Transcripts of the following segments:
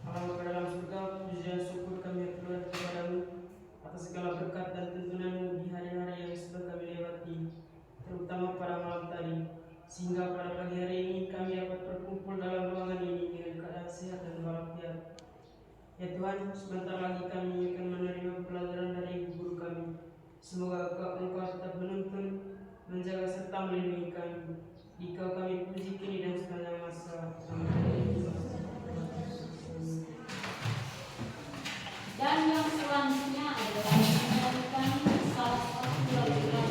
Allah ke dalam surga, puji dan syukur kami haturkan kepadamu atas segala berkat dan tuntunanmu di hari-hari yang sudah kami lewati, terutama pada malam tadi, sehingga pada pagi hari ini kami dapat berkumpul dalam ruangan ini dengan keadaan sehat dan walafiat. Ya Tuhan, sebentar lagi kami akan menerima pelajaran dari ibu guru kami. Semoga Engkau tetap menuntun, menjaga serta melindungi kami. Dikau kami puji kini dan sepanjang masa. Amin. Dan yang selanjutnya adalah menyanyikan salah satu lagu.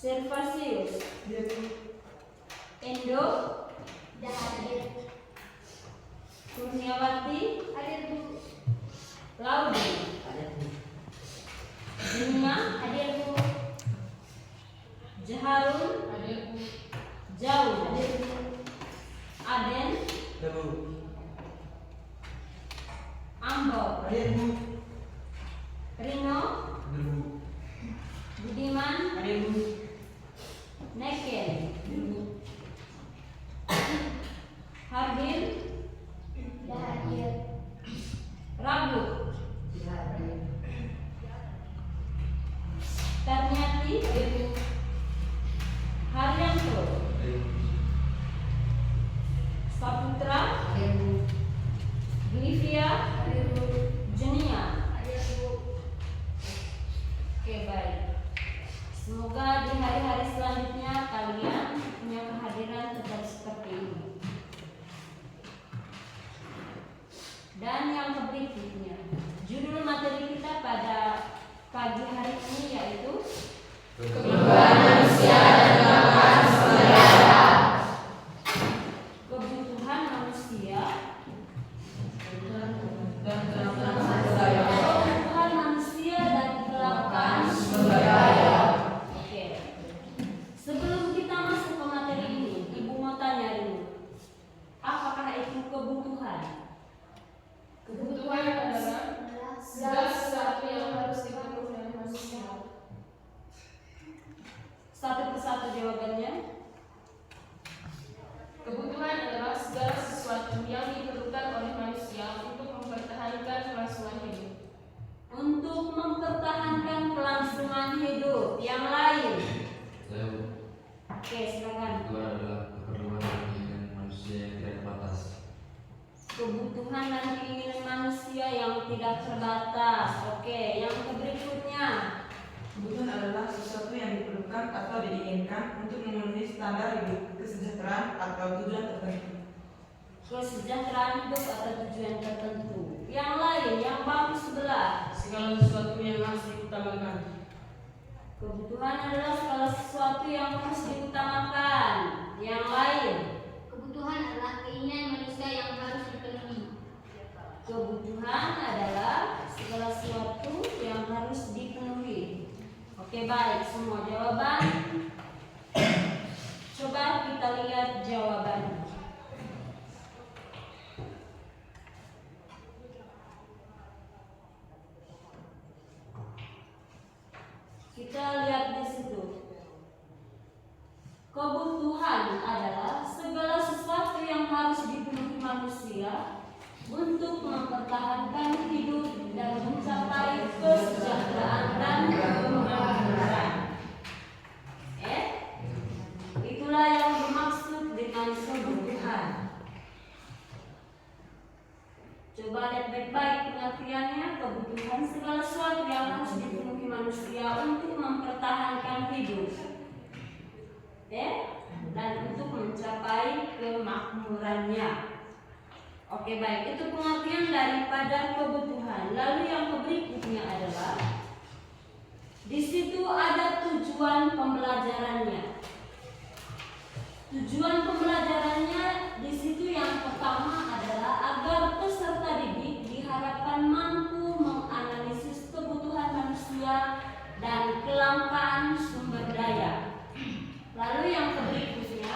Servasius, Endo, Kurniawati, Laudi, Dunia, Jaharun, Jauh, Aden, Ambok, Rino, Budiman, Neken, Hardin, Rabu, Tarniati, Haryanto, Saputra, Livia, Jenia. Oke, baik. Semoga di hari-hari selanjutnya kalian punya kehadiran tetap seperti ini. Dan yang berikutnya, judul materi kita pada pagi hari ini yaitu Kebutuhan manusia dan kelangkaan sumber daya. Kebutuhan manusia Dan kelangkaan sumber daya. Oke. Sebelum kita masuk ke materi ini, Ibu mau tanya dulu, apakah itu kebutuhan? Kebutuhan adalah segala sesuatu yang harus dipenuhi oleh manusia. Satu persatu jawabannya. Kebutuhan adalah segala sesuatu yang diperlukan oleh manusia untuk mempertahankan kelangsungan hidup. Untuk mempertahankan kelangsungan hidup. Yang lain. Oke, silakan. Kebutuhan adalah keperluan dan keinginan manusia yang tidak terbatas. Kebutuhan dan keinginan manusia yang tidak terbatas. Oke, yang berikutnya. Kebutuhan adalah sesuatu yang diperlukan atau diinginkan untuk memenuhi standar hidup, kesejahteraan atau tujuan tertentu. Kesejahteraan hidup atau tujuan tertentu. Yang lain, yang bangku sebelah. Segala sesuatu yang harus diutamakan. Kebutuhan adalah segala sesuatu yang harus diutamakan. Yang lain. Kebutuhan adalah keinginan manusia yang harus dipenuhi. Kebutuhan adalah segala sesuatu yang harus dipenuhi. Oke, baik, semua jawaban. Coba kita lihat jawabannya. Kita lihat di situ. Kebutuhan adalah segala sesuatu yang harus dipenuhi manusia untuk mempertahankan hidup dan mencapai kesejahteraan dan kemakmuran. Itulah yang dimaksud dengan kebutuhan. Coba lihat baik-baik pengertiannya. Kebutuhan segala sesuatu yang harus dipenuhi manusia untuk mempertahankan hidup dan untuk mencapai kemakmurannya. Oke, baik, itu pengertian daripada kebutuhan. Lalu yang berikutnya adalah di situ ada tujuan pembelajarannya. Tujuan pembelajarannya di situ yang pertama adalah agar peserta didik diharapkan mampu menganalisis kebutuhan manusia dan kelangkaan sumber daya. Lalu yang berikutnya,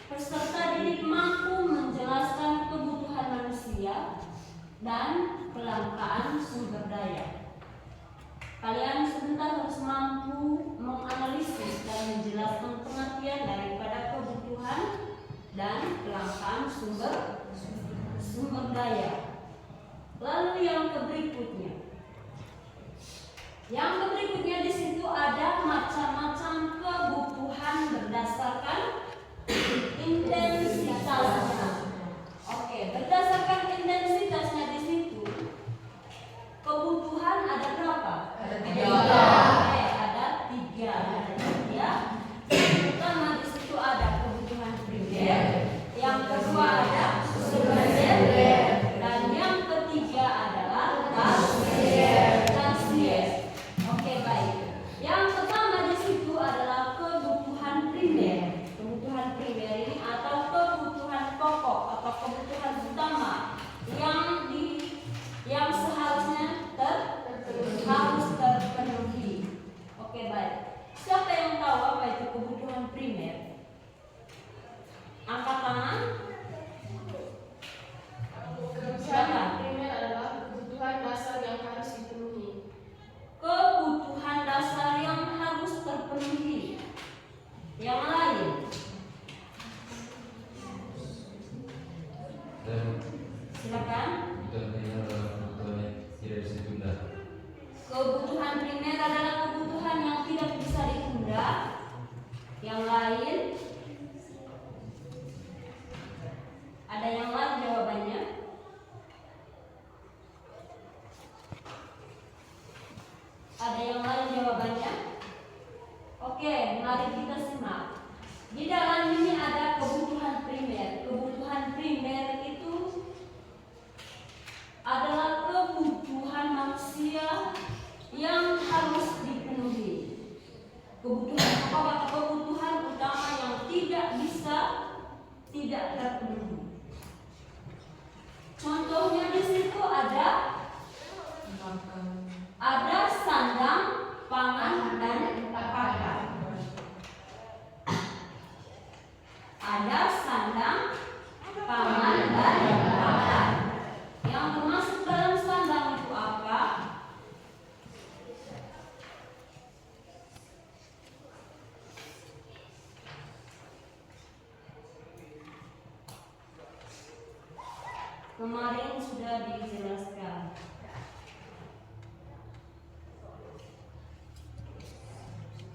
peserta didik mampu menjelaskan kebutuhan manusia dan kelangkaan sumber daya. Kalian sebentar harus mampu menganalisis dan menjelaskan pengertian daripada kebutuhan dan kelangkaan sumber daya. Lalu yang berikutnya. Yang berikutnya di situ ada macam-macam kebutuhan berdasarkan intensitasnya. Oke, berdasarkan intensitasnya di situ kebutuhan ada berapa? Ada 3. Ada tiga. Yang pertama di situ ada kebutuhan primer, yang kedua ada sekunder, dan yang ketiga adalah tersier. Oke, baik. Yang pertama di situ adalah kebutuhan primer. Kebutuhan primer ini atau kebutuhan pokok atau kebutuhan utama yang seharusnya harus terpenuhi. Oke, baik. Siapa yang tahu apa itu kebutuhan primer? Angkat tangan. Kebutuhan primer adalah kebutuhan dasar yang harus dipenuhi. Kebutuhan dasar yang harus terpenuhi. Yang lain? Dan Silakan. kebutuhan primer adalah kebutuhan yang tidak bisa ditunda. Kebutuhan primer adalah kebutuhan yang tidak bisa ditunda. Yang lain? Ada yang lain jawabannya? Ada yang lain jawabannya? Oke, mari kita simak. Di dalam ini ada kebutuhan primer. Kebutuhan primer itu adalah kebutuhan manusia yang harus dipenuhi. Kebutuhan pokok atau kebutuhan utama yang tidak terpenuhi. Contohnya di situ ada sandang, pangan, dan pakan. Ada sandang, pangan, dan pakan. Yang termasuk dalam sandang itu apa? Kemarin sudah dijelaskan.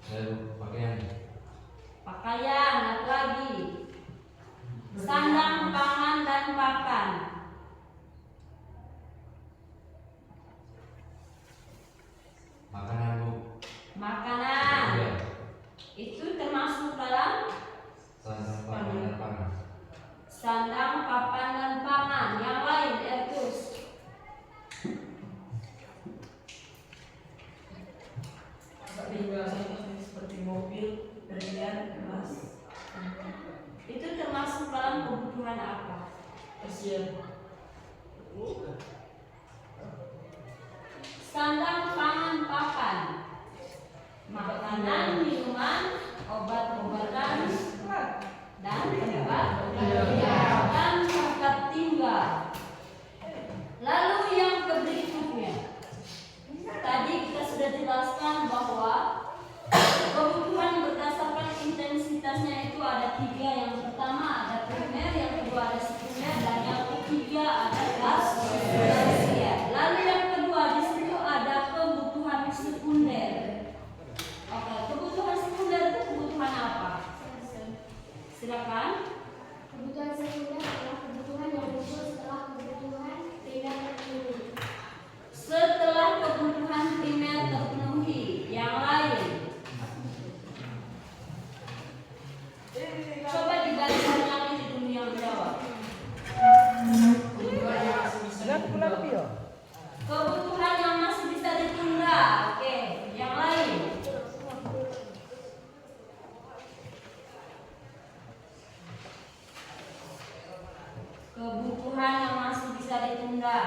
Lalu pakaian. Pakaian, apa lagi? Sandang, pangan, dan pakan. Makanan, Bu. Makanan. Iya. Itu termasuk dalam Sandang, papan, dan pangan. sandang, papan, dan pangan. Yang lain, Ertus. Tinggal seperti mobil, berlian, emas. makanan, minuman, obat-obatan, dan tempat tinggal. Lalu yang berikutnya, tadi kita sudah jelaskan bahwa kebutuhan berdasarkan intensitasnya itu ada 3. Yang pertama ada primer, yang kedua ada sekunder, dan yang ketiga ada tersier. Lalu yang kedua di situ ada kebutuhan sekunder. Oke, kebutuhan sekunder itu kebutuhan apa? Silakan. Kebutuhan sekunder adalah kebutuhan yang muncul setelah kebutuhan primer terpenuhi. Setelah kebutuhan primer terpenuhi, yang lain. Coba di barisan yang ini dulu yang jawab. Kebutuhan yang masih bisa ditunda. Oke, yang lain. Kebutuhan yang masih bisa ditunda.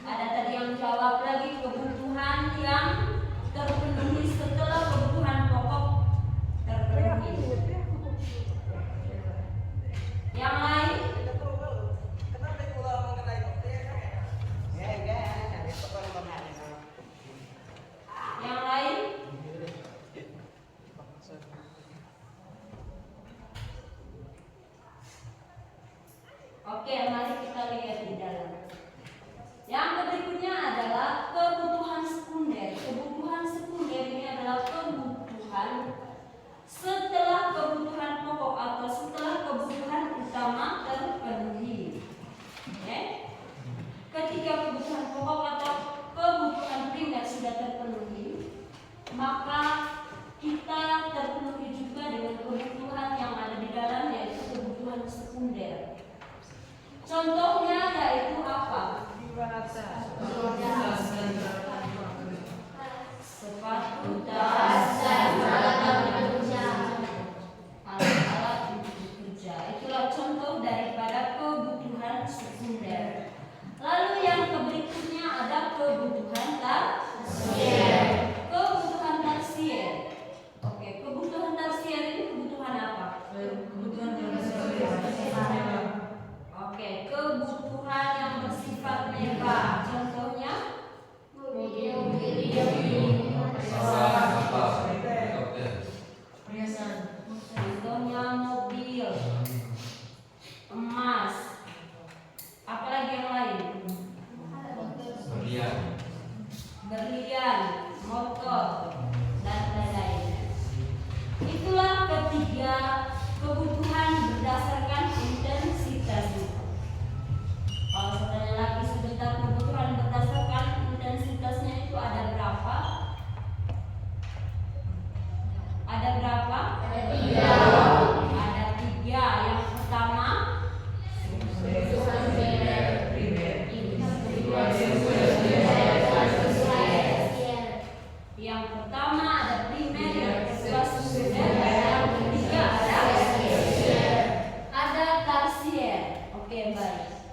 Ada tadi yang jawab lagi kebutuhan yang terpenuhi setelah kebutuhan pokok terpenuhi. Yang lain? Yang lain? Oke, mari kita lihat di dalam. Yang berikutnya adalah kebutuhan sekunder. Kebutuhan sekunder ini adalah kebutuhan setelah kebutuhan pokok atau setelah kebutuhan utama terpenuhi. Oke? Ketika kebutuhan pokok atau kebutuhan primer sudah terpenuhi, maka kita terpenuhi juga dengan kebutuhan yang ada di dalam, yaitu kebutuhan sekunder. Contohnya yaitu apa? Sepatu, tas, dan alat-alat untuk bekerja. Itulah contoh daripada kebutuhan sekunder. Lalu yang berikutnya ada kebutuhan tersier. Kebutuhan tersier. Oke, kebutuhan tersier ini kebutuhan apa? Kebutuhan tersier. Oke, kebutuhan yang bersifat mewah. Contohnya contohnya mobil, emas, apalagi yang lain? Berlian, motor, dan lain-lain. Itulah ketiga kebutuhan berdasarkan intensitasnya. Kalau saya tanya lagi sebentar, kebutuhan berdasarkan intensitasnya itu ada berapa? Ada berapa? Ada 3. Ada 3. Yang pertama Yang pertama ada primer, yang kedua sekunder, dan yang ketiga ada tersier. Oke, baik.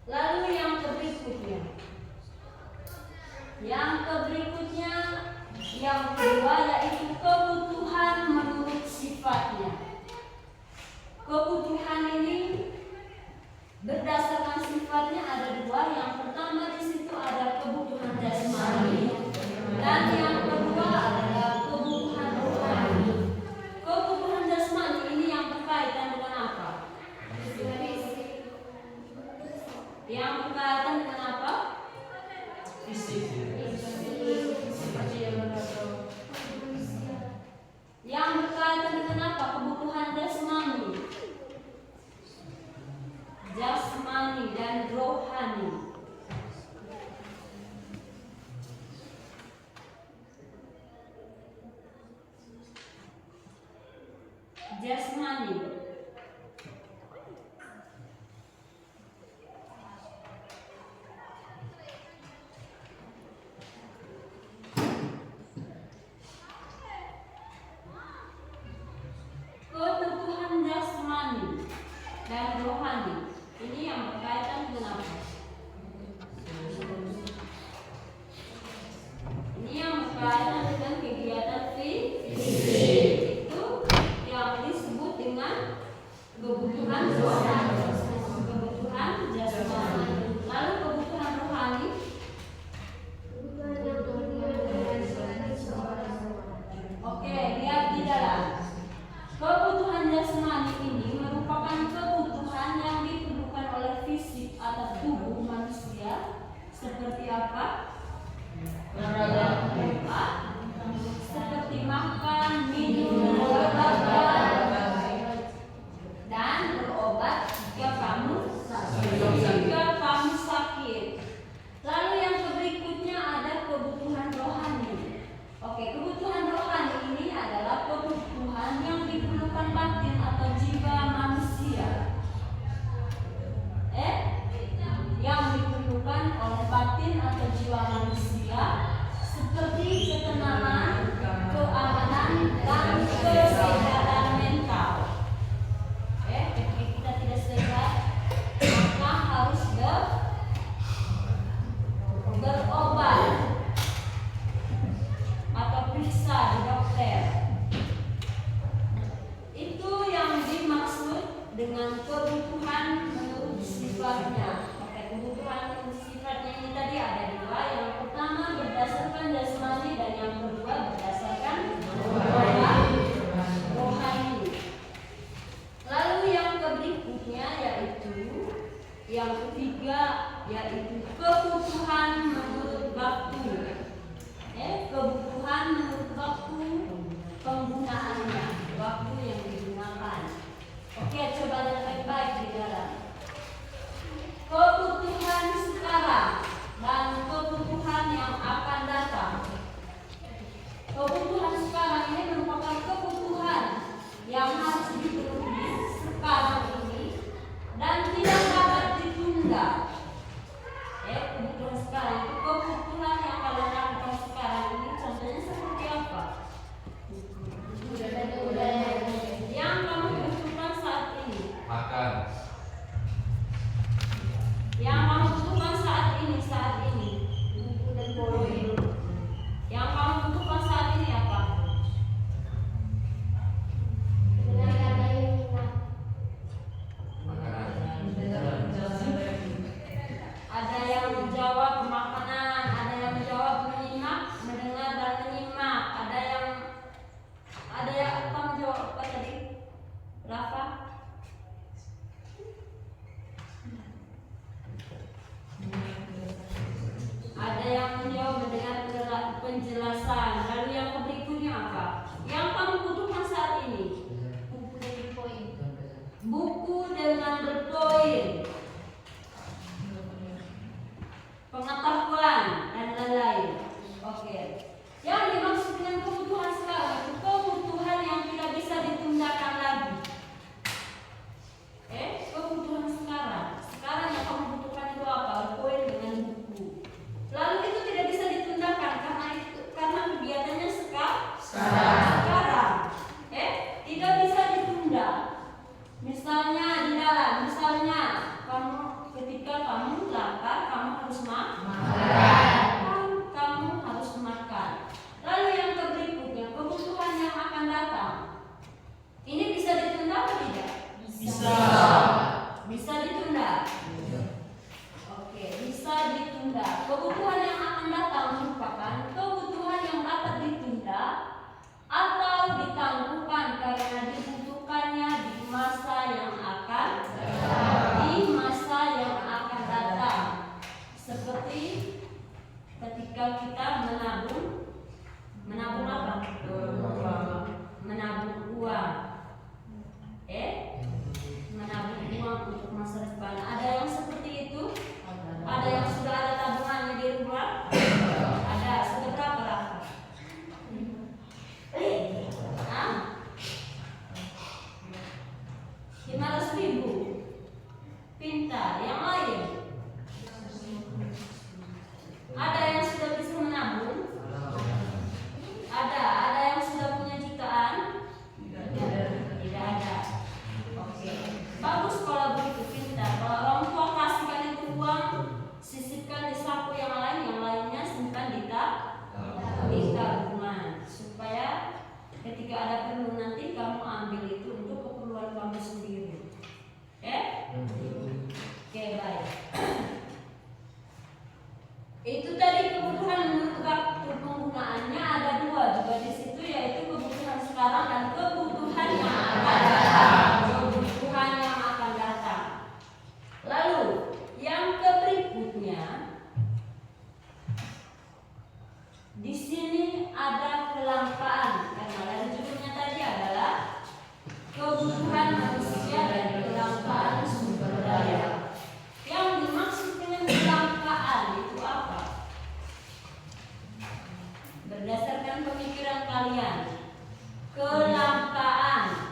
Lalu yang berikutnya. Yang kedua yaitu kebutuhan menurut sifatnya. Kebutuhan ini berdasarkan sifatnya ada 2. Yang pertama di situ ada kebutuhan jasmani, dan yang kedua adalah kebutuhan rohani. Kebutuhan jasmani ini yang berkaitan dengan apa? Yang berkaitan dengan apa? Fisik. Yang berkaitan dengan apa? Kebutuhan jasmani dan rohani. Jasmani. Kebutuhan jasmani dan rohani ini yang berkaitan dengan apa? Ini yang berkaitan dengan berdasarkan jasmani, dan yang kedua berdasarkan rohani. Lalu yang berikutnya yaitu yang ketiga, yaitu kebutuhan menurut waktu. Kebutuhan menurut waktu penggunaannya, waktu yang digunakan. Oke, coba lihat baik-baik di dalam kebutuhan sekarang dan kebutuhan yang akan datang. Kebutuhan sekarang ini merupakan kebutuhan yang harus dipenuhi sekarang ini dan tidak dapat ditunda. Kebutuhan sekarang itu kebutuhan yang kalian lakukan sekarang ini, contohnya seperti apa? Yang kamu butuhkan saat ini. Makan. Yang kamu butuhkan saat ini. Buku dan poin. Yang kamu butuhkan saat ini apa? Mendengarkan dan menyimak. Makanan. Ada yang menjawab makanan, ada yang menjawab menyimak, mendengar dan menyimak. Ada yang kamu jawab apa tadi? Rafa? Ada yang menjawab mendengar penjelasan. Lalu yang berikutnya apa? Yang kamu butuhkan saat ini? Buku dan poin. Buku dengan berpoin, pengetahuan dan lain-lain. Oke. Yang dimaksud dengan kebutuhan sekarang itu kebutuhan yang tidak bisa ditundakan lagi. Kebutuhan sekarang. Sekarang yang kamu butuhkan itu apa? Poin dengan buku. Lalu itu tidak bisa ditundakan karena kegiatannya sekarang. Tidak bisa ditunda. Misalnya kamu ketika kamu lapar, kamu harus makan. Kamu harus makan. Lalu yang berikutnya, kebutuhan yang akan datang. Ini bisa ditunda atau tidak? Bisa ditunda. Oke, bisa ditunda. Kebutuhan yang akan datang merupakan kebutuhan yang dapat ditunda atau ditangguhkan karena dibutuhkannya di masa yang akan datang. Seperti ketika kita menabung apa? Menabung uang. Menabung uang untuk masa depan. Ada yang seperti itu? Ada yang sudah ada tabungannya di rumah? Ada. Sudah berapa, Rafa? 500.000. Pintar. Yang lain? Ada yang sudah bisa menabung? Ada yang sudah punya jutaan? Tidak ada. Oke. Bagus kalau begitu, pintar. Kalau orang tua kasihkan itu uang, sisipkan di saku yang lainnya simpan di tabungan supaya ketika ada perlu nanti kamu ambil itu untuk keperluan kamu sendiri. Oke, baik. Itu tadi kebutuhan menurut waktu penggunaannya ada 2 juga di situ, yaitu kebutuhan sekarang dan kebutuhan yang akan datang. Lalu yang berikutnya di sini ada kelangkaan, karena dari judulnya tadi adalah kebutuhan manusia dan kelangkaan sumber daya. Yang dimaksud dengan kelangkaan itu apa? Berdasarkan pemikiran kalian, kelangkaan.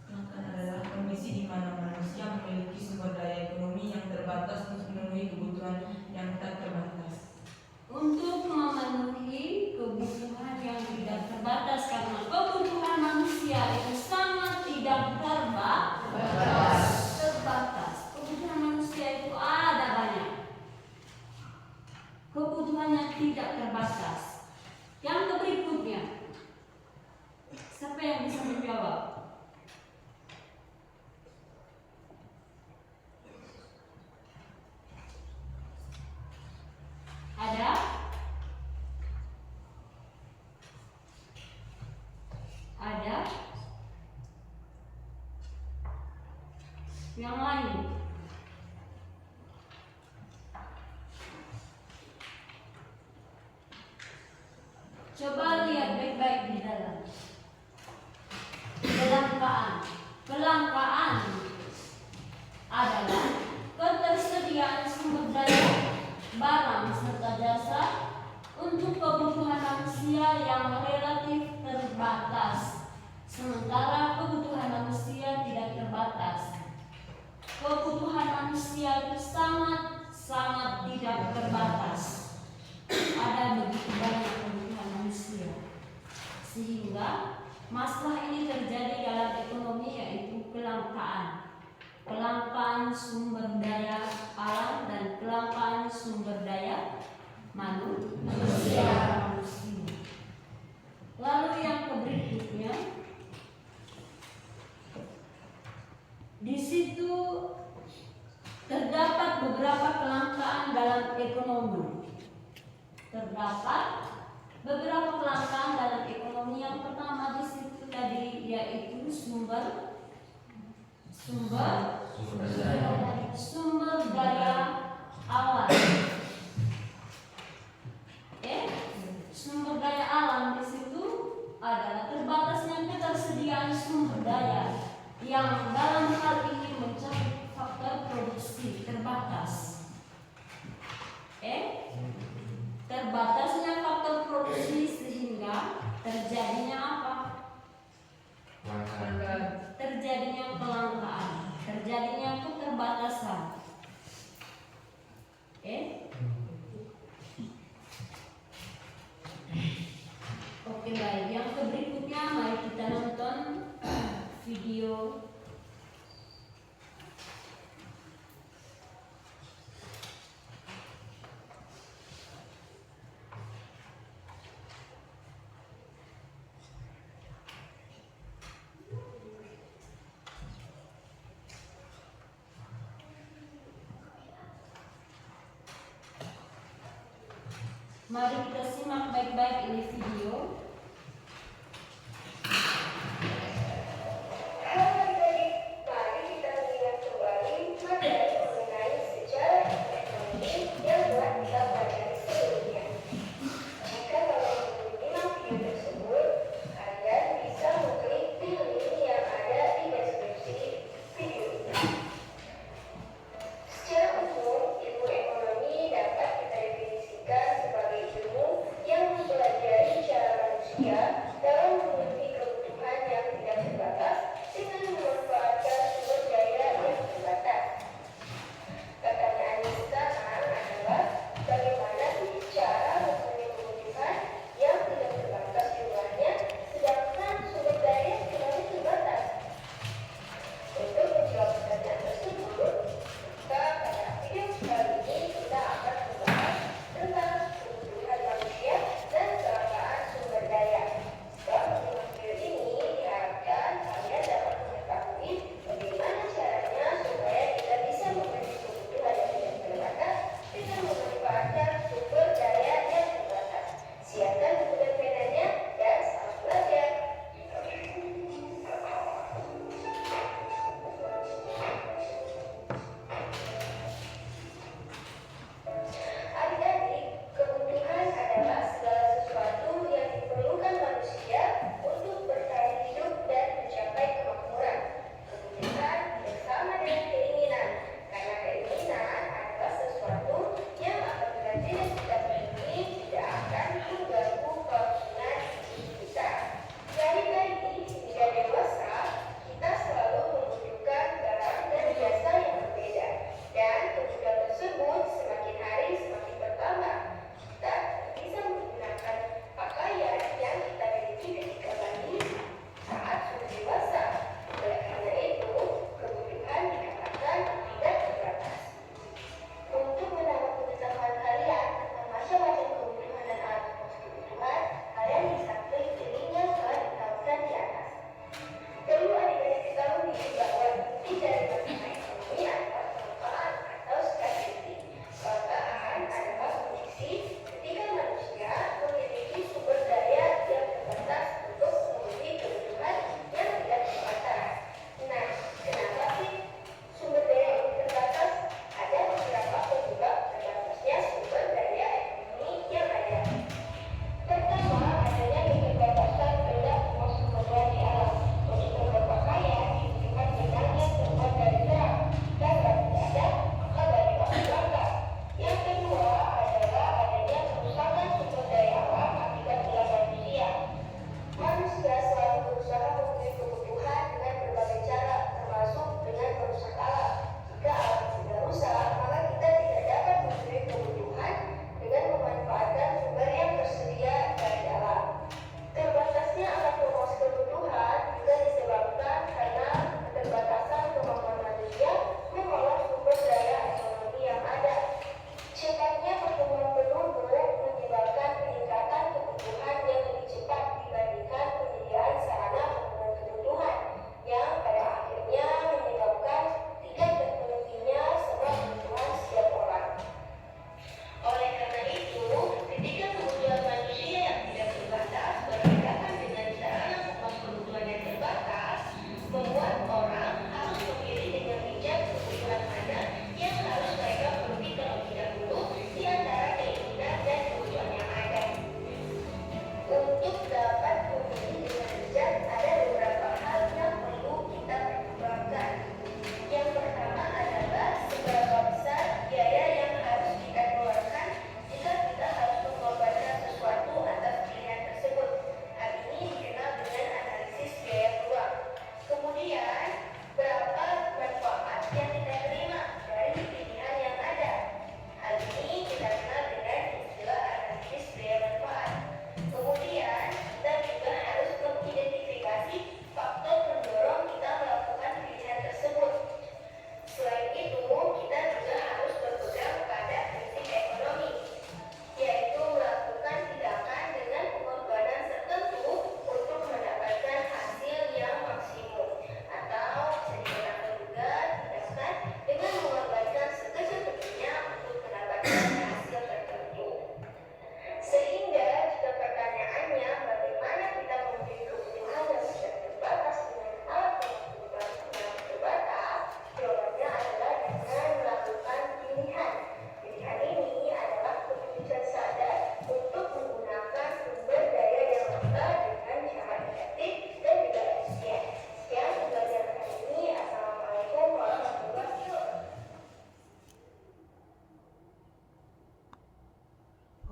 Kelangkaan adalah kondisi di mana manusia memiliki sumber daya ekonomi yang terbatas untuk memenuhi kebutuhan yang tak terbatas. Untuk memenuhi kebutuhan yang tidak terbatas, karena kebutuhan manusia itu sangat tidak terbatas. Kebutuhan manusia itu ada banyak. Kebutuhannya tidak terbatas. Yang berikutnya, siapa yang bisa menjawab? yang lain. Coba lihat baik-baik di dalam. Kelangkaan adalah ketersediaan sumber daya, barang serta jasa untuk kebutuhan manusia yang relatif terbatas, sementara kebutuhan manusia tidak terbatas. Kebutuhan manusia itu sangat tidak terbatas. Ada begitu banyak kebutuhan manusia, sehingga masalah ini terjadi dalam ekonomi, yaitu kelangkaan sumber daya alam dan kelangkaan sumber daya manusia. Lalu yang berikutnya, di situ terdapat beberapa kelangkaan dalam ekonomi. Yang pertama di situ tadi yaitu sumber daya alam. Sumber daya alam di situ adalah terbatasnya ketersediaan sumber daya yang dalam hal ini mencakup faktor produksi terbatas. Terbatasnya faktor produksi sehingga terjadinya apa? Terjadinya kelangkaan, terjadinya keterbatasan. Oke, baik. Yang berikutnya mari kita nonton video. Mari kita simak baik-baik ini video. Bagaimana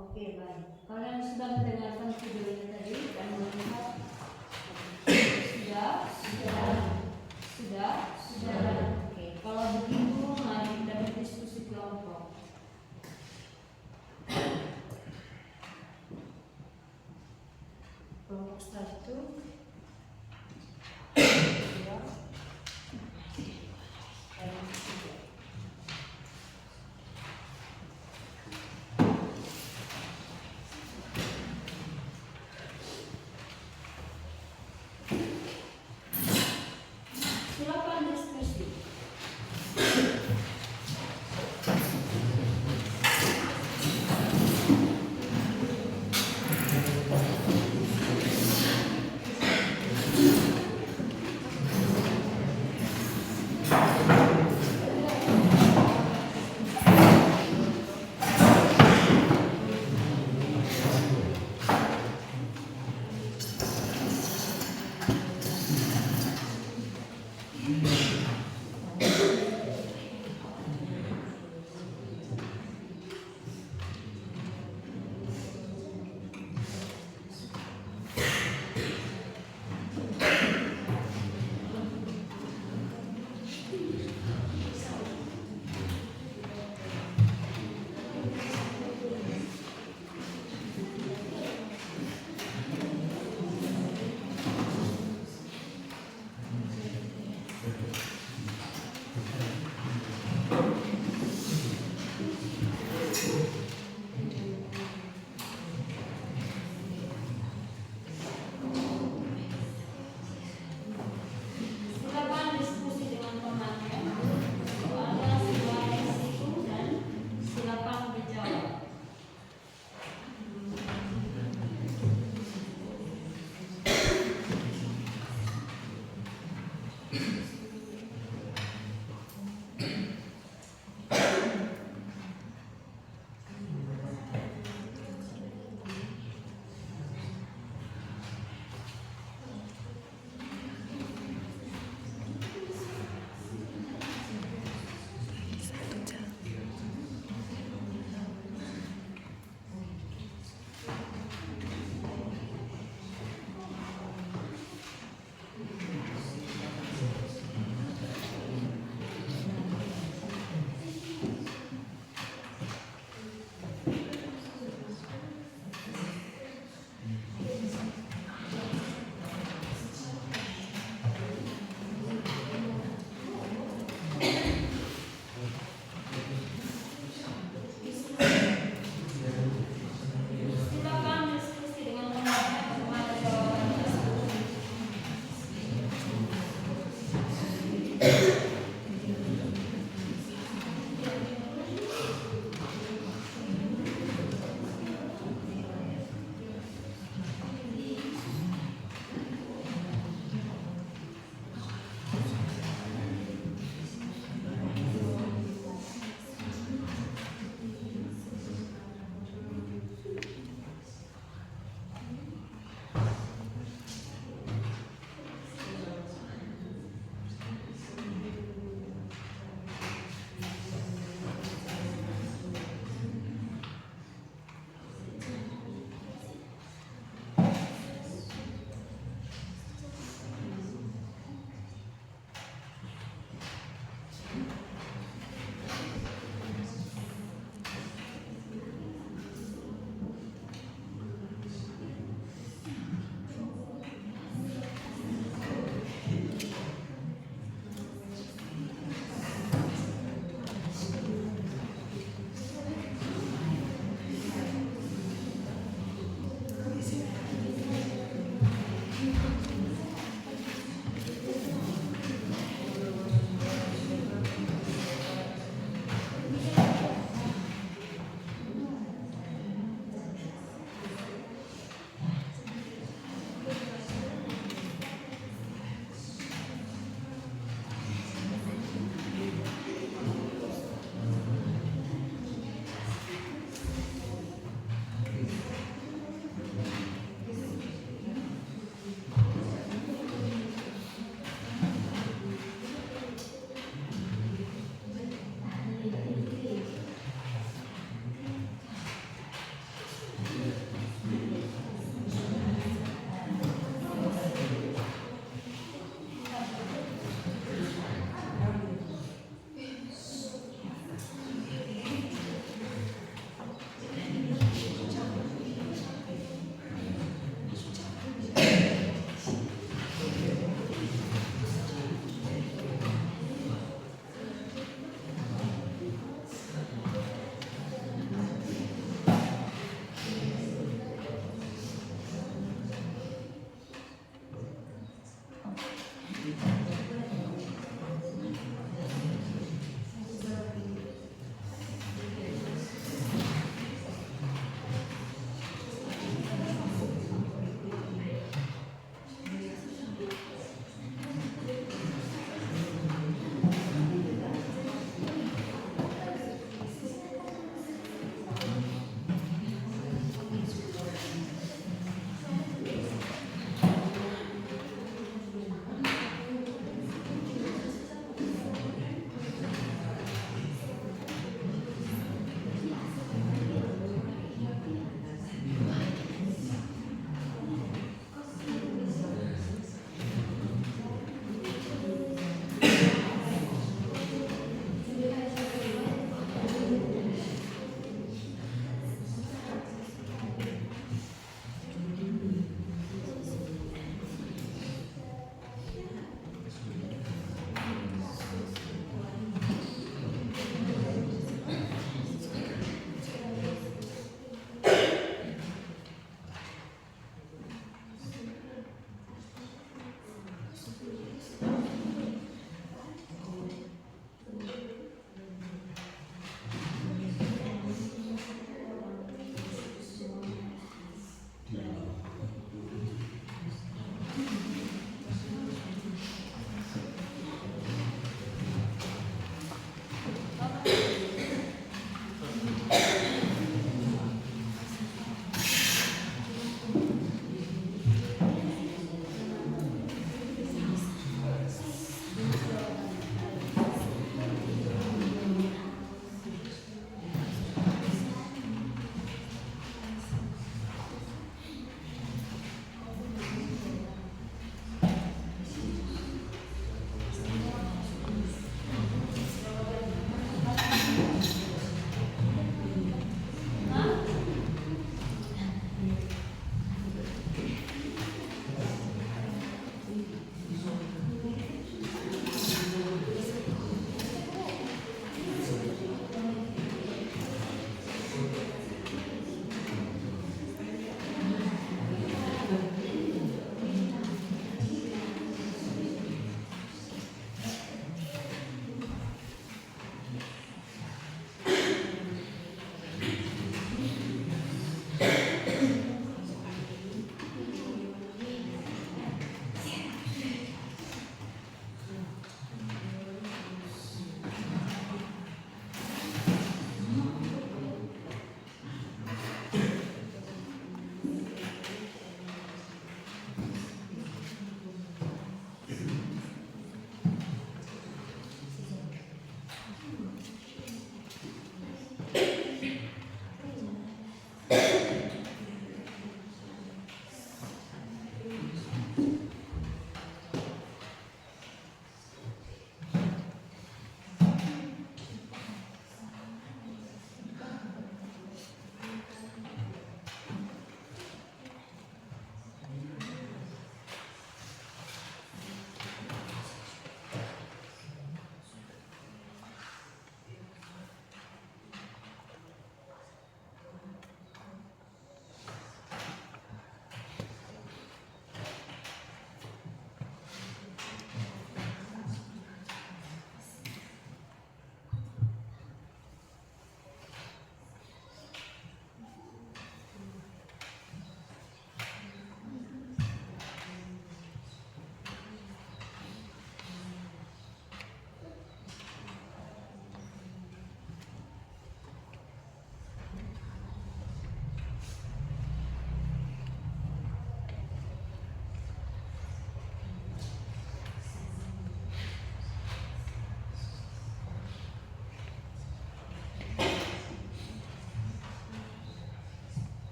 Oke, baik. Kalian sudah mendengarkan videonya tadi dan melihat sudah. Oke, kalau begitu mari kita berdiskusi kelompok. Kelompok 1, 2, dan 3.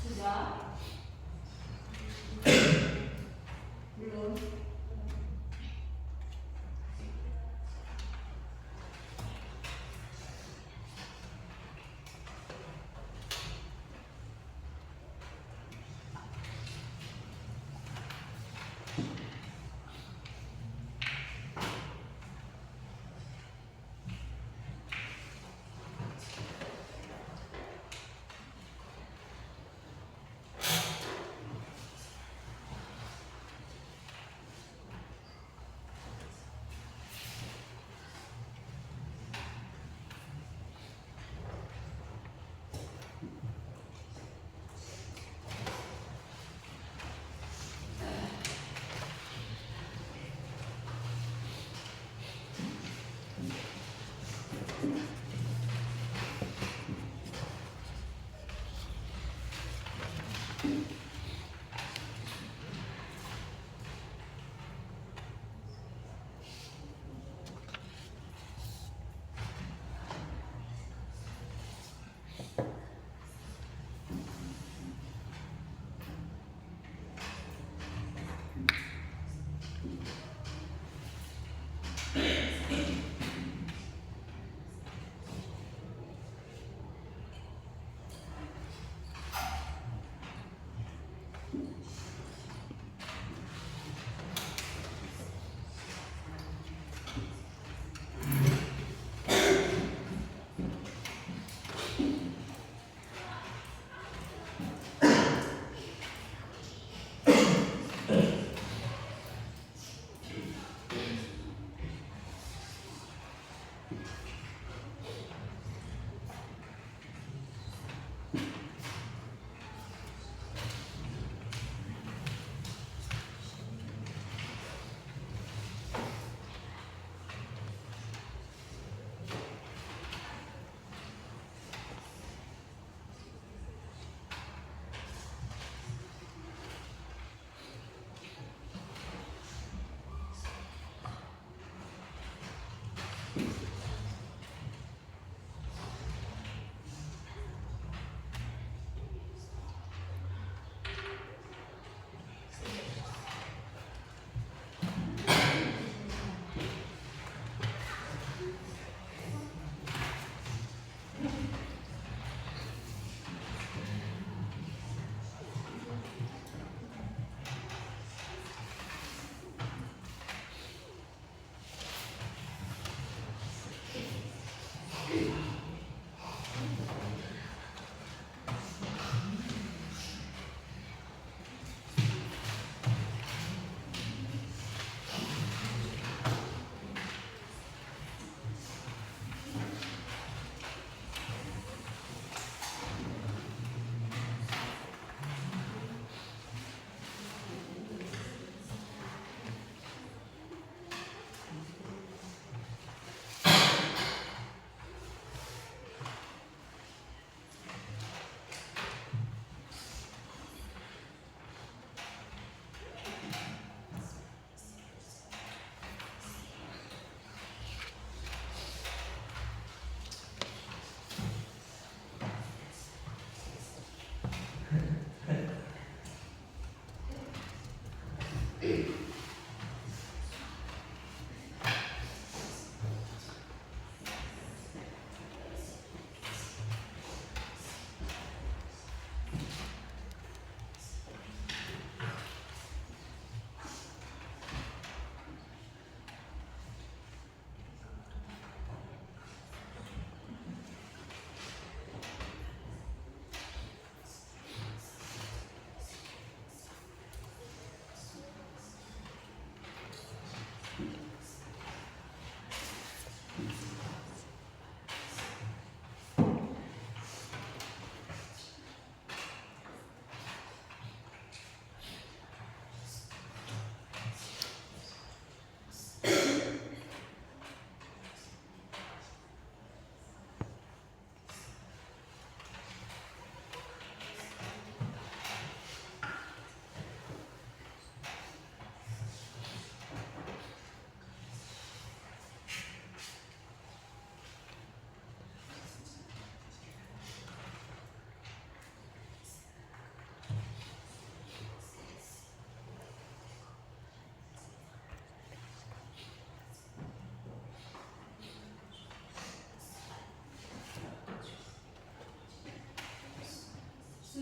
Sudah? Belum?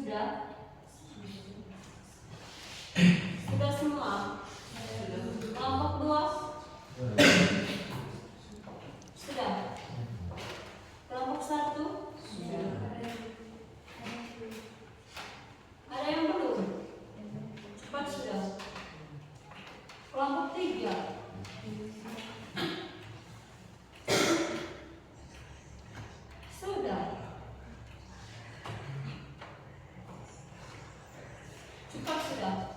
Sudah? Sudah semua? Kelompok 2? Sudah? Kelompok 1? Ada yang belum? Cepat sudah. Kelompok 3? Sudah. Cepat sudah.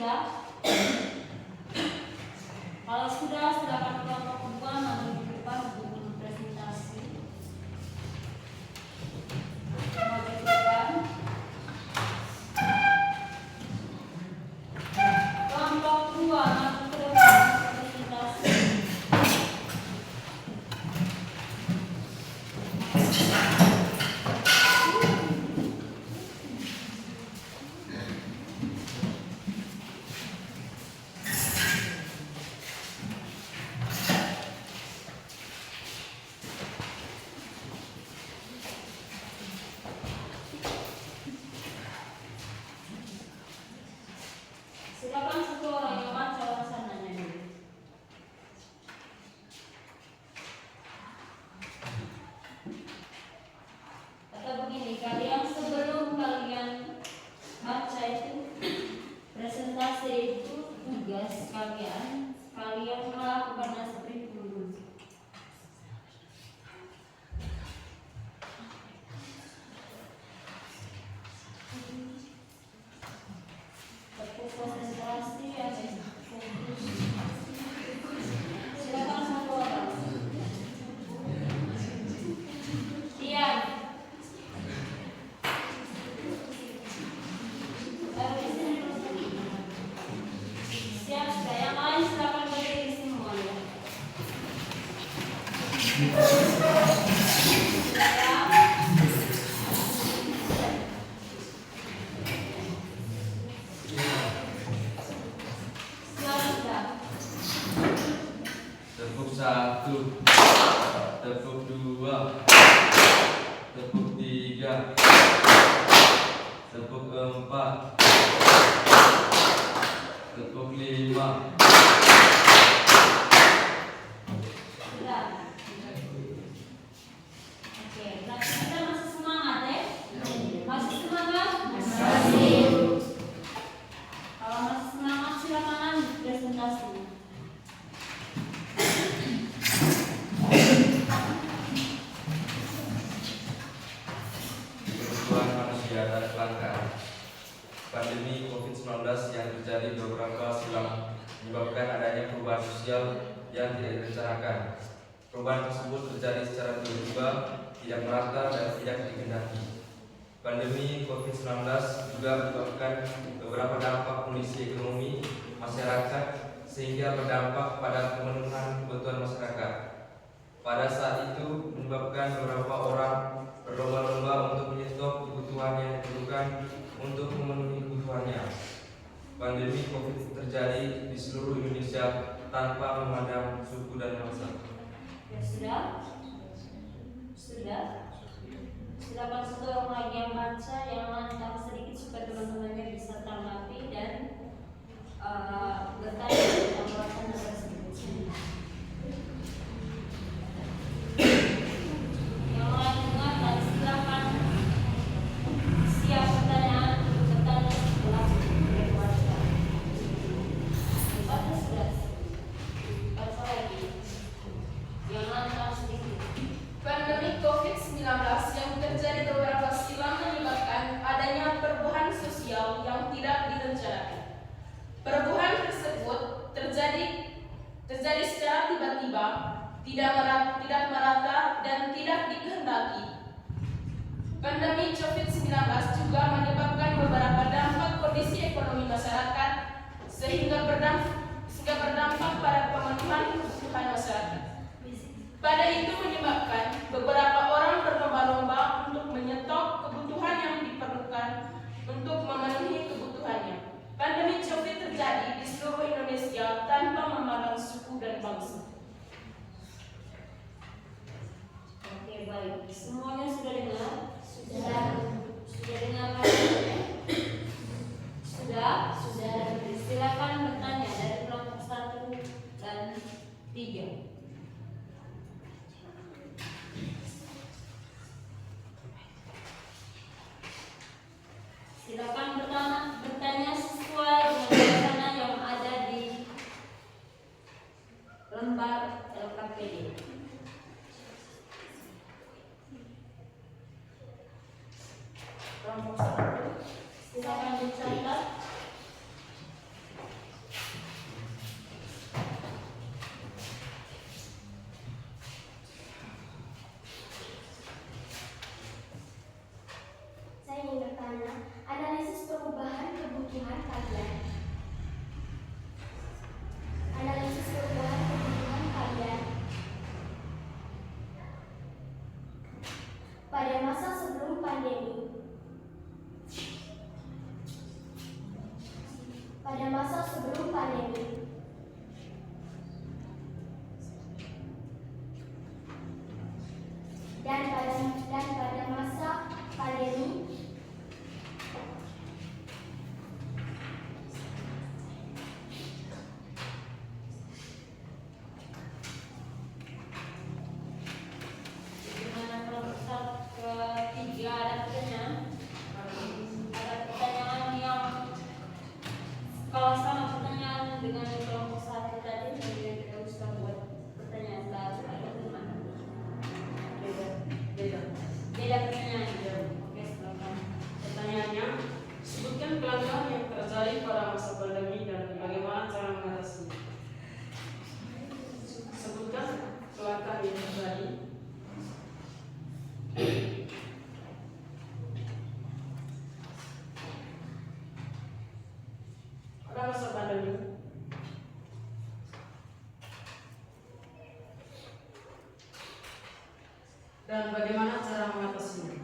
Sudah? Kalau sudah, silakan kelompok 2 maju di depan untuk presentasi. Maju ke depan. Kelompok 2 maju ke depan untuk presentasi. Silakan satu orang yang baca wacana-nya dulu. Kata begini, kalian sebelum kalian baca itu presentasi itu tugas kalian melakukan seperti dulu. Konsentrasi ya, fokus. Silakan satu orang. Diam. Siap, sudah. Yang lain silakan berdiri semuanya. Tepuk 1, tepuk 2, tepuk 3, tepuk 4, tepuk 5. Sudah. Oke, berarti kita masih semangat ya? Masih semangat? Masih. Kalau masih semangat silakan lanjut presentasinya. Kebutuhan manusia dan kelangkaan. Pandemi COVID-19 yang terjadi beberapa silam menyebabkan adanya perubahan sosial yang tidak direncanakan. Perubahan tersebut terjadi secara tiba-tiba, tidak merata dan tidak dikehendaki. Pandemi COVID-19 juga menyebabkan beberapa dampak kondisi ekonomi masyarakat sehingga berdampak pada pemenuhan kebutuhan masyarakat. Pada saat itu menyebabkan beberapa orang berlomba-lomba untuk menyetok kebutuhan yang diperlukan untuk memenuhi kebutuhannya. Pandemi COVID terjadi di seluruh Indonesia tanpa memandang suku dan bangsa. Ya, sudah? Sudah? Silakan satu orang lagi yang baca, yang lain tambah sedikit supaya teman-temannya bisa tanggapi dan bertanya tentang ulasan tersebut. Yang lain dengar dan silakan siap pertanyaan untuk bertanya setelah berbaca. Baca sudah, baca lagi. Yang lain tambah sedikit. Pandemi COVID-19 yang terjadi beberapa silam menyebabkan adanya perubahan sosial yang tidak direncanakan. Perubahan tersebut terjadi secara tiba-tiba, tidak merata dan tidak dikehendaki. Pandemi COVID-19 juga menyebabkan beberapa dampak kondisi ekonomi masyarakat sehingga berdampak pada pemenuhan kebutuhan masyarakat. Pada itu menyebabkan beberapa orang berlomba-lomba untuk menyetok kebutuhan yang diperlukan untuk memenuhi kebutuhannya. Pandemi COVID terjadi di seluruh Indonesia tanpa memandang suku dan bangsa. Oke, baik. Semuanya sudah dengar? Sudah dengar materinya? Sudah? Silakan bertanya dari kelompok 1 dan 3. Silakan bertanya sesuai dengan wacana yang ada di lembar LKPD. Kelompok 1, silakan dicatat. Saya ingin bertanya, analisis perubahan kebutuhan kalian. Analisis perubahan kebutuhan kalian pada masa sebelum pandemi. Pada masa sebelum pandemi. Dan pada masa pandemi. Bagaimana kelompok 3 ada pertanyaan? Ada pertanyaan yang kalau sama pertanyaan dengan kelompok 1 tadi, jadi kita usah buat pertanyaan baru atau gimana? Beda pertanyaan. Oke, silakan. Pertanyaannya, sebutkan pelanggaran yang terjadi pada masa pandemi dan bagaimana cara mengatasinya. Sebutkan pelanggaran yang terjadi pada masa pandemi dan bagaimana cara mengatasinya.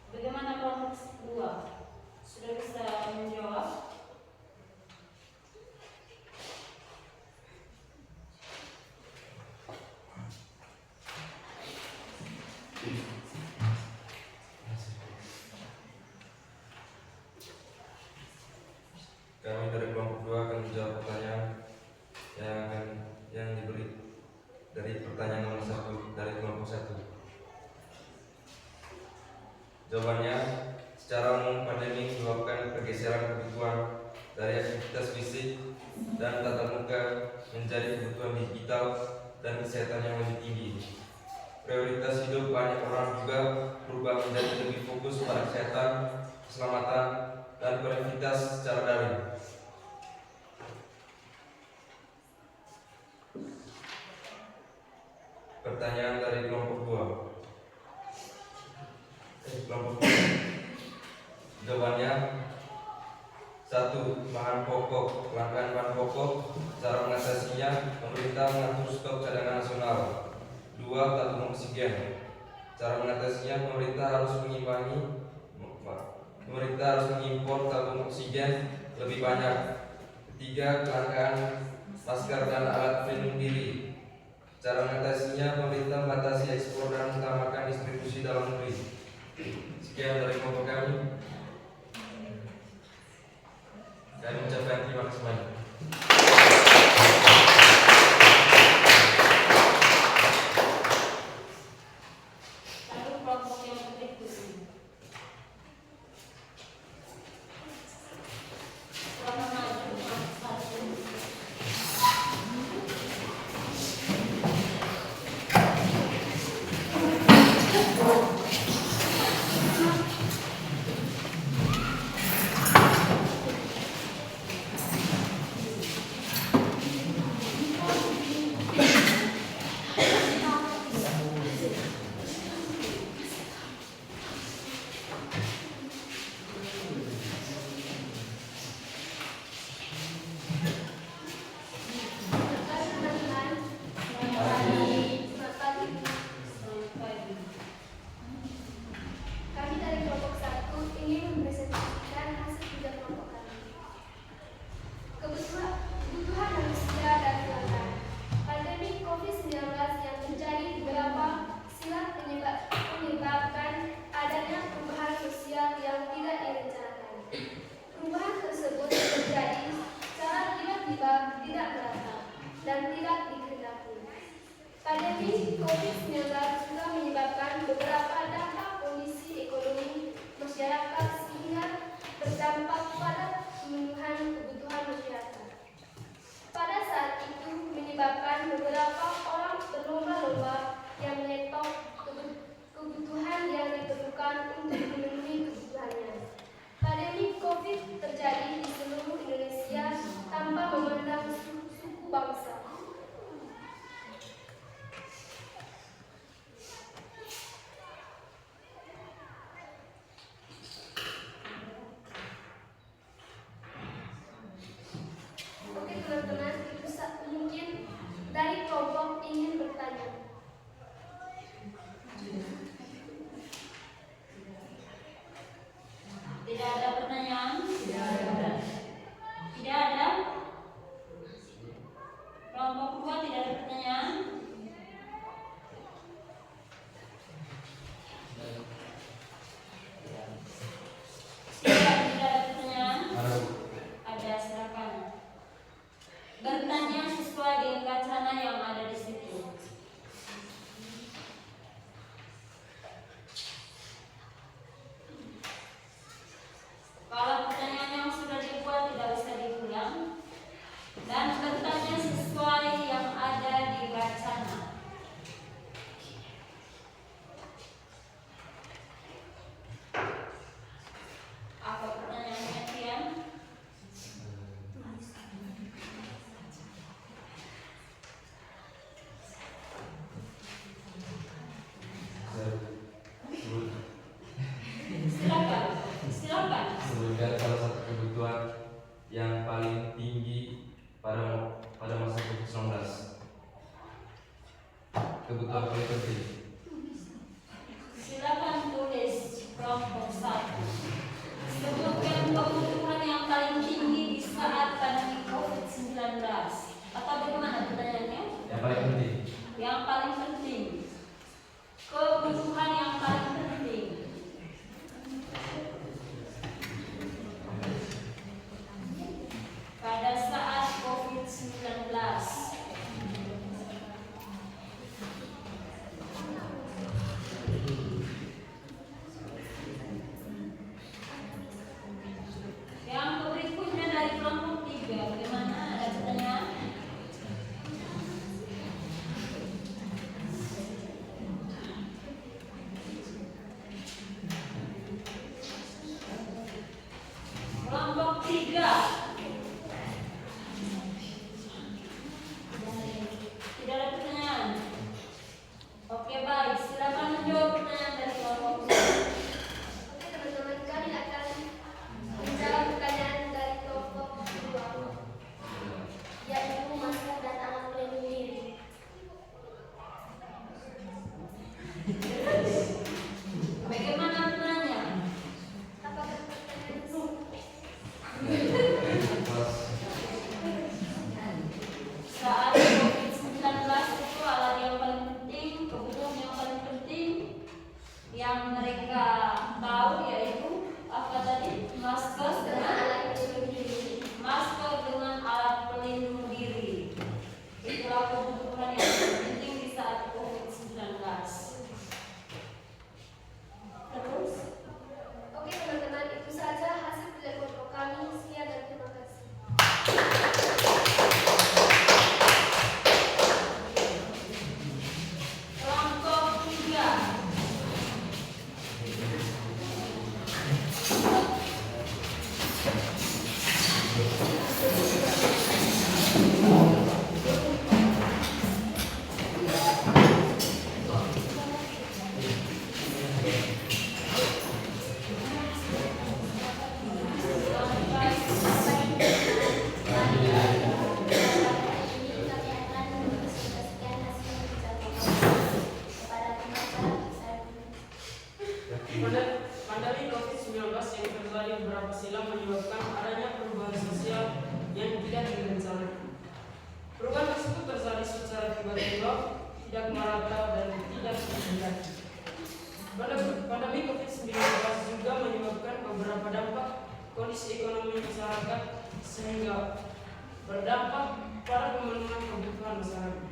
Bagaimana kelompok 2? Sudah bisa menjawab? Kami dari kelompok 2 akan menjawab pertanyaan yang diberi dari pertanyaan nomor 1 dari kelompok 1. Jawabannya, secara umum pandemi menyebabkan pergeseran kebutuhan dari aktivitas fisik dan tatap muka menjadi kebutuhan digital dan kesehatan yang lebih tinggi. Prioritas hidup banyak orang juga berubah menjadi lebih fokus pada kesehatan, keselamatan, dan konektivitas secara daring. Pertanyaan dari kelompok 2. Kelompok 2. Jawabannya, 1. Bahan pokok. Kelangkaan bahan pokok. Cara mengatasinya, pemerintah mengatur stok cadangan nasional. 2. Tabung oksigen. Cara mengatasinya, pemerintah harus mengimpor tabung oksigen lebih banyak. 3. Kelangkaan masker dan alat pelindung diri. Cara mengatasinya, pemerintah membatasi ekspor dan mengutamakan distribusi dalam negeri. Sekian dari kelompok kami. Dan mengucapkan terima kasih banyak. Lalu kelompok yang berikutnya. Silahkan maju, Mas. Kami dari kelompok 1 ingin mempresentasikan hasil kerja kelompok kami. Kebutuhan manusia dan kelangkaan. Pandemi COVID-19 yang terjadi di beberapa silat menyebabkan adanya perubahan sosial yang tidak direncanakan. Perubahan tersebut terjadi secara tiba-tiba, tidak merata, dan tidak dikehendaki. Pandemi COVID-19 juga menyebabkan beberapa dampak kondisi ekonomi masyarakat sehingga berdampak pada pemenuhan kebutuhan masyarakat. Pada saat itu menyebabkan beberapa orang berlomba-lomba yang menyetok kebutuhan yang diperlukan untuk memenuhi kebutuhannya. Pandemi COVID terjadi di seluruh Indonesia tanpa memandang suku bangsa. Oke teman-teman, itu mungkin dari kelompok ingin bertanya. Tidak ada pertanyaan? Tidak ada. Tidak ada? Kelompok 2 tidak ada pertanyaan? Tidak ada pertanyaan? Ada, silakan. Bertanya sesuai dengan wacana yang ada di situ. Kalau pertanyaan yang sudah dibuat tidak bisa diulang, dan bertanya sesuai yang ada di wacana. Apa pertanyaannya, Tian? Silakan. Sebutkan salah satu kebutuhan yang paling tinggi pada masa COVID-19. Kebutuhan paling penting. Silakan tulis kelompok 1. Sebutkan kebutuhan yang paling tinggi di saat pandemi COVID-19. Atau bagaimana pertanyaannya? Yang paling penting. Yang paling penting. Kebutuhan yang paling penting. Pada saat COVID-19. Yang berikutnya dari kelompok 3, bagaimana? Ada pertanyaan? pandemi COVID-19 yang terjadi beberapa silam menyebabkan adanya perubahan sosial yang tidak direncanakan. Perubahan tersebut terjadi secara tiba-tiba, tidak merata dan tidak terhindari. Pandemi COVID-19 juga menyebabkan beberapa dampak kondisi ekonomi masyarakat sehingga berdampak pada pemenuhan kebutuhan masyarakat.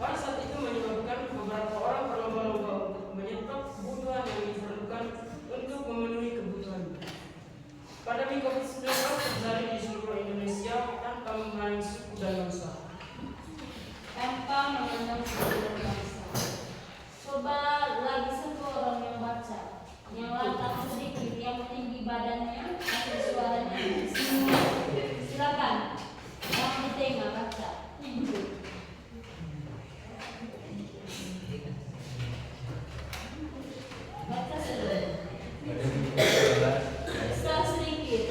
Pada saat itu menyebabkan beberapa orang berlomba-lomba untuk menyetop kebutuhan yang diperlukan untuk memenuhi kebutuhan. Pandemi COVID-19 terjadi di seluruh Indonesia tanpa memandang suku dan bangsa. Tanpa memandang suku dan bangsa. Coba lagi satu orang yang baca, yang lantang sedikit, yang tinggi badannya, atau suaranya. Silakan, yang di tengah baca. Baca sudah. Besar sedikit.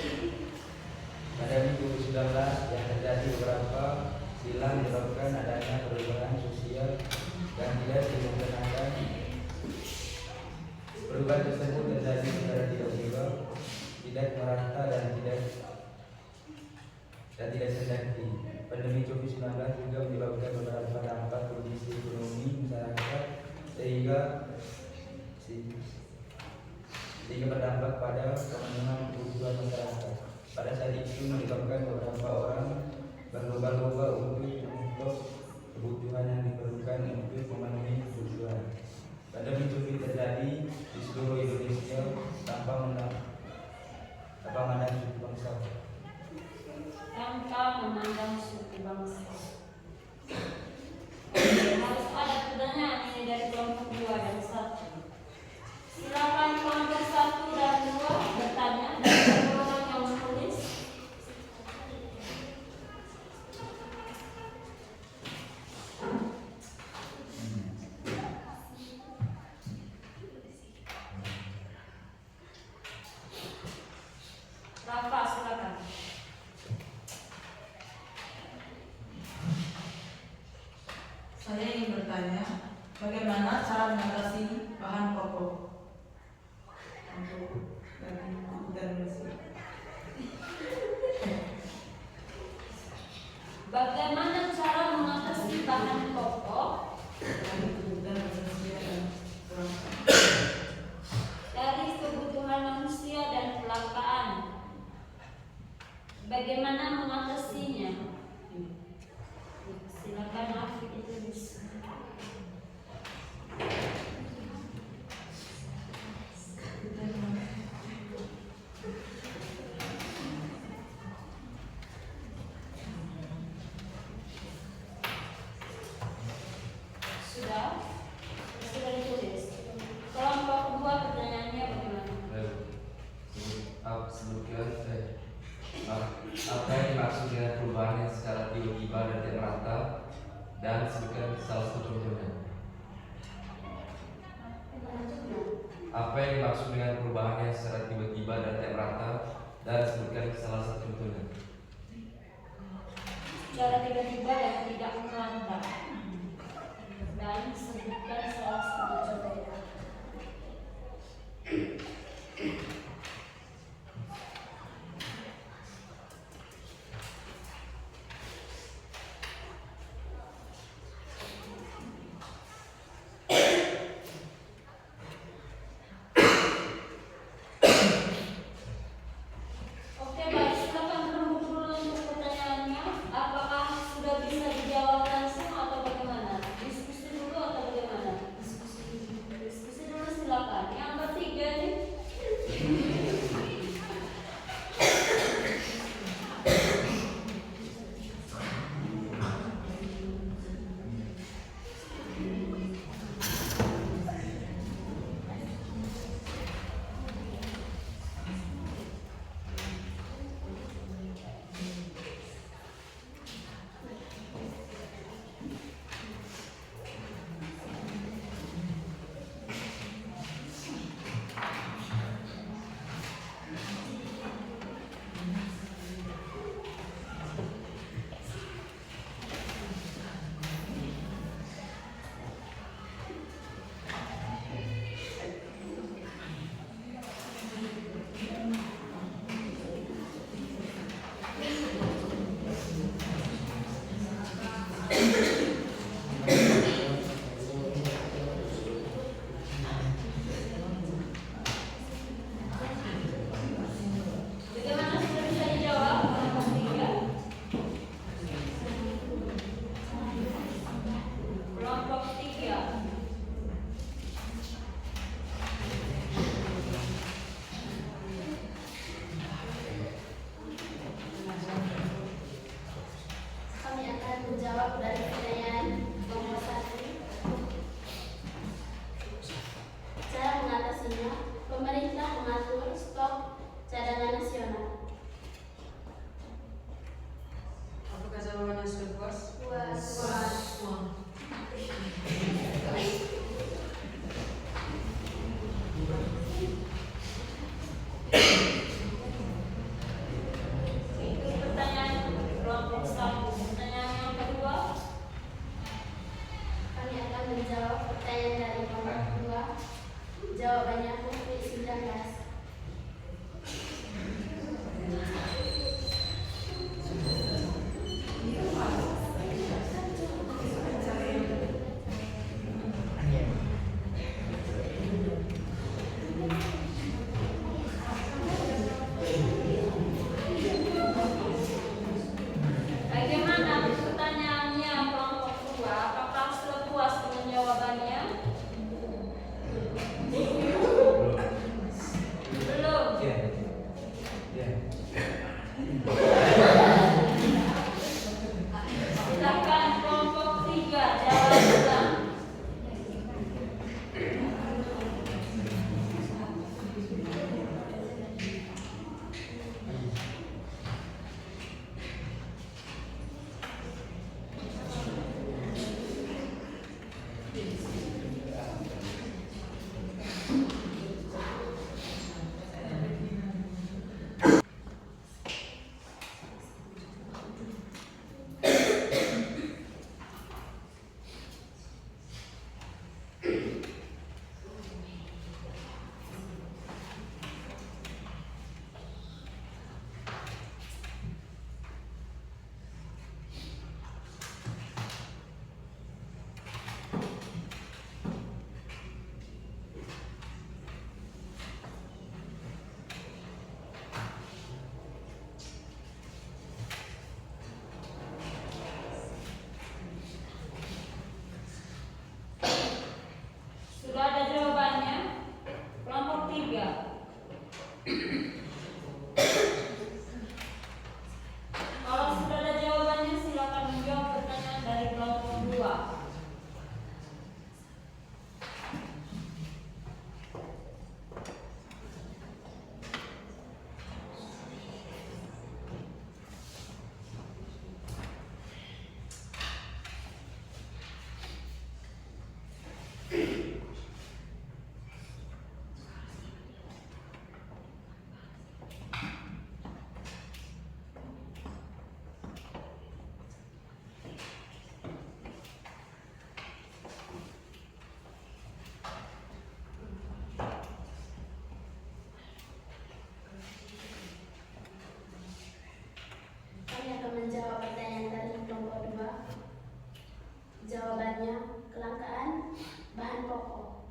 Pada minggu 19 yang terjadi beberapa silam menyebabkan adanya perubahan sosial dan tidak direncanakan. Perubahan tersebut terjadi secara tiba-tiba, tidak merata dan tidak terjadi. Pandemi COVID-19 juga menyebabkan beberapa dampak kondisi ekonomi masyarakat sehingga berdampak pada pemenuhan kebutuhan masyarakat. Pada saat itu menyebabkan beberapa orang berlomba-lomba untuk kebutuhan yang diperlukan untuk memenuhi kebutuhan. Pandemi COVID terjadi di seluruh Indonesia tanpa memandang suku bangsa. Tanpa memandang suku bangsa. Harus ada pertanyaan ini dari kelompok 2 dan 1. Silakan kelompok 1 dan 2 bertanya dan satu orang yang menulis. Rafa, silakan. Saya ingin bertanya, bagaimana cara mengatasi bahan pokok untuk daging dan mesin? Bagaimana cara mengatasi bahan pokok dari kebutuhan manusia dan kelangkaan? Bagaimana mengatasinya? Silakan Afif ditulis. Sudah ditulis. Kelompok 2 pertanyaannya bagaimana? Apa yang dimaksud dengan perubahan yang secara tiba-tiba dan tidak merata, dan sebutkan salah satu contohnya. Apa yang dimaksud dengan perubahan yang secara tiba-tiba dan tidak merata, dan sebutkan salah satu contohnya. Secara tiba-tiba dan tidak merata, dan sebutkan salah satu contohnya. Oke, baik, silakan berembuk dulu untuk pertanyaannya. Apakah sudah bisa dijawab langsung atau bagaimana? Diskusi dulu atau bagaimana? Diskusi dulu silakan. Yang ketiga ini Cadangan nasional. Apakah jawabannya sudah puas? Puas. Itu pertanyaan kelompok 1. Pertanyaan yang kedua, Kami akan menjawab pertanyaan dari kelompok 2. Jawabannya COVID-19. bagaimana pertanyaannya kelompok 2? Apakah sudah puas dengan jawabannya? Belum. Ya. Ya. Silakan kelompok 3 jawab ulang. Sudah ada jawabannya? Kelompok 3. Kalau sudah ada jawabannya, silakan menjawab pertanyaan dari kelompok 2. Kami akan menjawab pertanyaan dari kelompok 2. Jawabannya kelangkaan bahan pokok.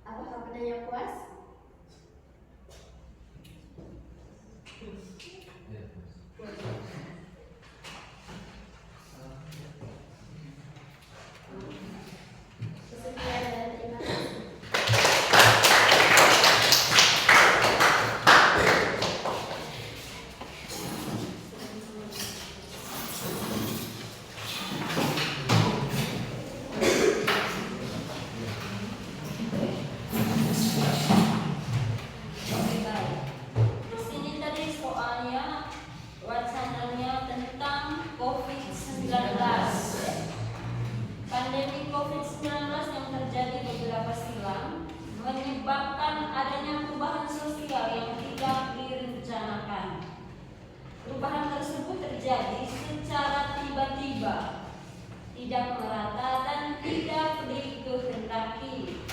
Apakah penanya puas? Sekian dan terima kasih. Di sini tadi soalnya wacananya tentang COVID-19. Pandemi COVID-19 yang terjadi beberapa silam menyebabkan adanya perubahan sosial yang tidak direncanakan. Perubahan tersebut terjadi secara tiba-tiba, tidak merata dan tidak dikehendaki.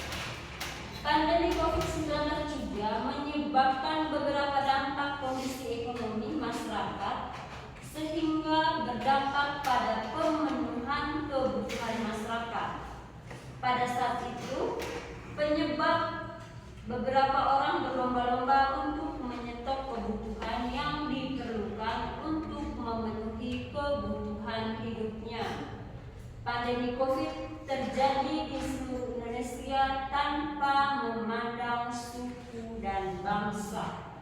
Pandemi COVID-19 juga menyebabkan beberapa dampak kondisi ekonomi masyarakat sehingga berdampak pada pemenuhan kebutuhan masyarakat. Pada saat itu, penyebab beberapa orang berlomba-lomba untuk menyetop kebutuhan yang diperlukan untuk memenuhi kebutuhan hidupnya. Pandemi COVID terjadi di seluruh Indonesia tanpa memandang suku dan bangsa.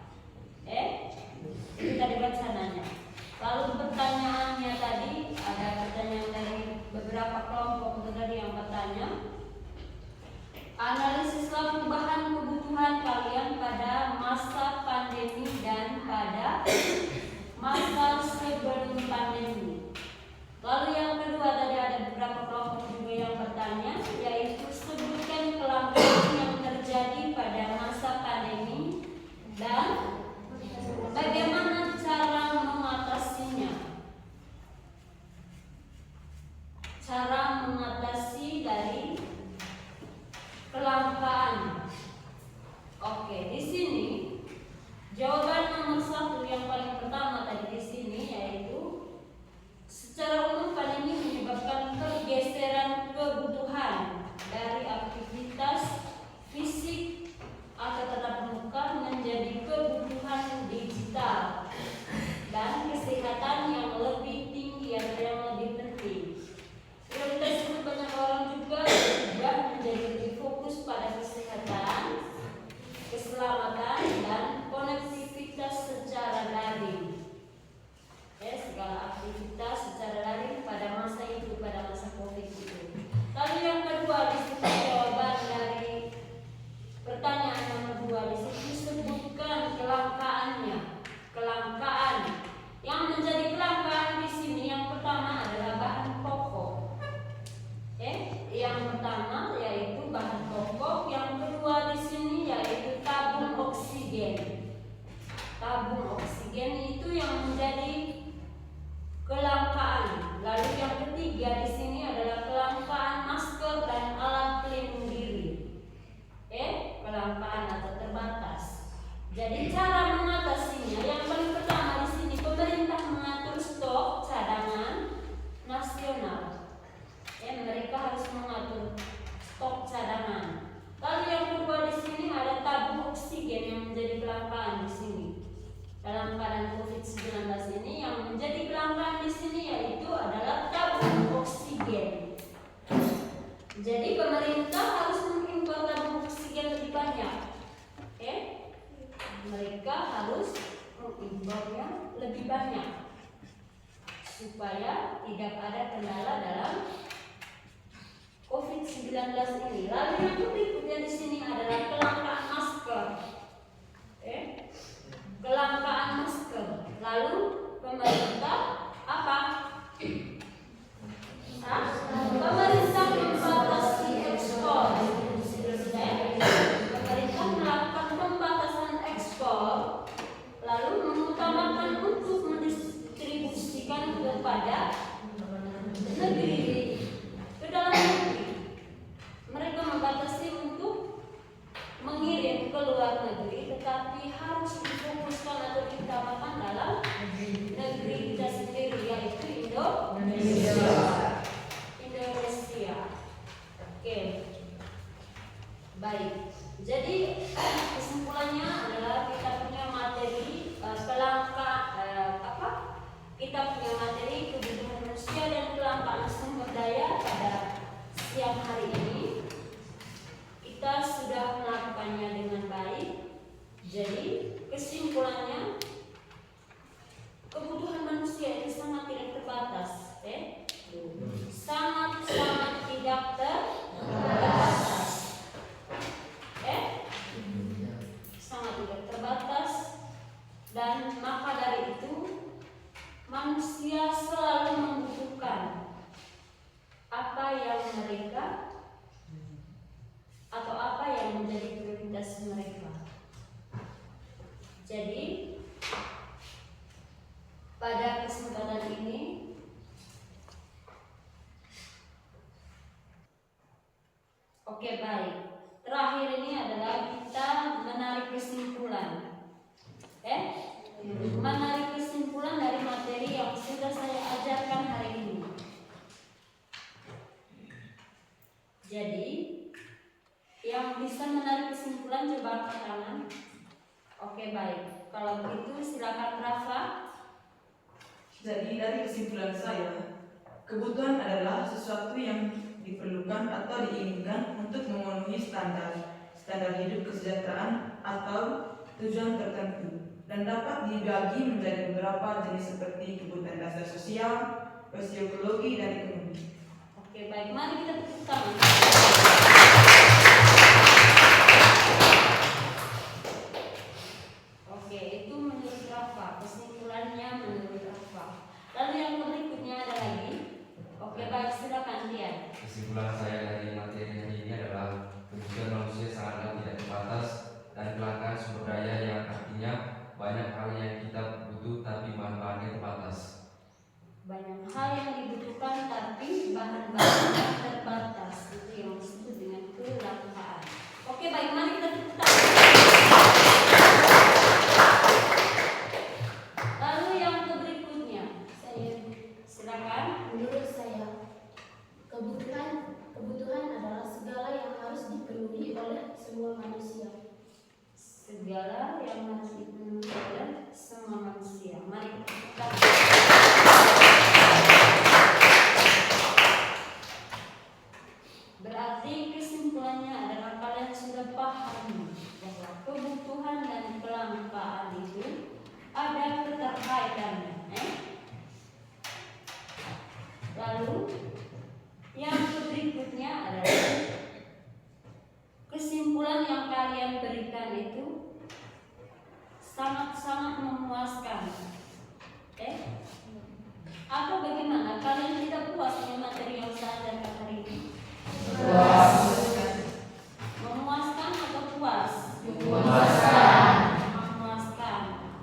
Itu tadi bacaannya. Lalu pertanyaannya tadi, ada pertanyaan dari beberapa kelompok itu tadi yang bertanya. Analisislah perubahan kebutuhan kalian pada masa pandemi Jadi cara mengatasinya yang paling pertama di sini pemerintah mengatur stok cadangan nasional. Mereka harus mengatur stok cadangan. Lalu yang kedua di sini ada tabung oksigen yang menjadi kelangkaan di sini. Dalam keadaan COVID-19 ini yang menjadi kelangkaan di sini yaitu adalah tabung oksigen. Jadi pemerintah harus mengimpor tabung oksigen lebih banyak. Mereka harus mengimpornya lebih banyak supaya tidak ada kendala dalam COVID-19 ini. Lalu yang berikutnya di sini adalah kelangkaan masker. Kelangkaan masker. Lalu pemerintah apa? Pemerintah membatasi ekspor. Pemerintah melakukan pembatasan ekspor, lalu mengutamakan untuk mendistribusikan kepada negeri, ke dalam negeri. Mereka membatasi untuk mengirim ke luar negeri, tetapi harus difokuskan atau diutamakan dalam negeri kita sendiri, yaitu Indonesia. Oke, baik. Jadi kesimpulannya adalah kita punya materi kita punya materi kebutuhan manusia dan kelangkaan sumber daya pada siang hari ini. Kita sudah melakukannya dengan baik. Jadi kesimpulannya kebutuhan manusia itu sangat tidak terbatas, sangat tidak terbatas, sangat tidak terbatas, dan maka dari itu manusia selalu membutuhkan apa yang mereka atau apa yang menjadi prioritas mereka. Jadi pada kesempatan ini oke, baik. Terakhir ini adalah kita menarik kesimpulan. Menarik kesimpulan dari materi yang sudah saya ajarkan hari ini. Jadi yang bisa menarik kesimpulan coba angkat tangan. Oke, baik. Kalau begitu silakan Rafa. Jadi dari kesimpulan saya, kebutuhan adalah sesuatu yang diperlukan atau diinginkan untuk memenuhi standar hidup kesejahteraan atau tujuan tertentu, dan dapat dibagi menjadi beberapa jenis seperti kebutuhan dasar sosial, psikologi, dan ekonomi. Oke, baik. Mari kita tepuk tangan. Oke, itu menurut Rafa. Kesimpulannya menurut Rafa. Lalu yang berikutnya ada lagi. Oke, baik. Silakan Tian. Kesimpulan saya dari materi hari ini adalah kebutuhan manusia sangatlah tidak terbatas dan kelangkaan sumber daya, yang artinya banyak hal yang kita butuh tapi bahan-bahannya terbatas. Banyak hal yang dibutuhkan tapi bahan-bahannya terbatas. Itu yang disebut dengan kelangkaan. Oke, baik. Mari kita tepuk tangan. Lalu yang berikutnya, silakan. Menurut saya, kebutuhan adalah segala yang harus dipenuhi oleh semua manusia. Segala yang harus dipenuhi oleh semua manusia. Mari kita berarti kesimpulannya adalah kalian sudah paham bahwa kebutuhan dan kelangkaan itu ada keterkaitannya. Lalu yang berikutnya adalah kesimpulan yang kalian berikan itu sangat-sangat memuaskan. Atau bagaimana? Kalian tidak puas dengan materi yang saya ajarkan hari ini? Puas. Memuaskan atau puas? Memuaskan. Memuaskan.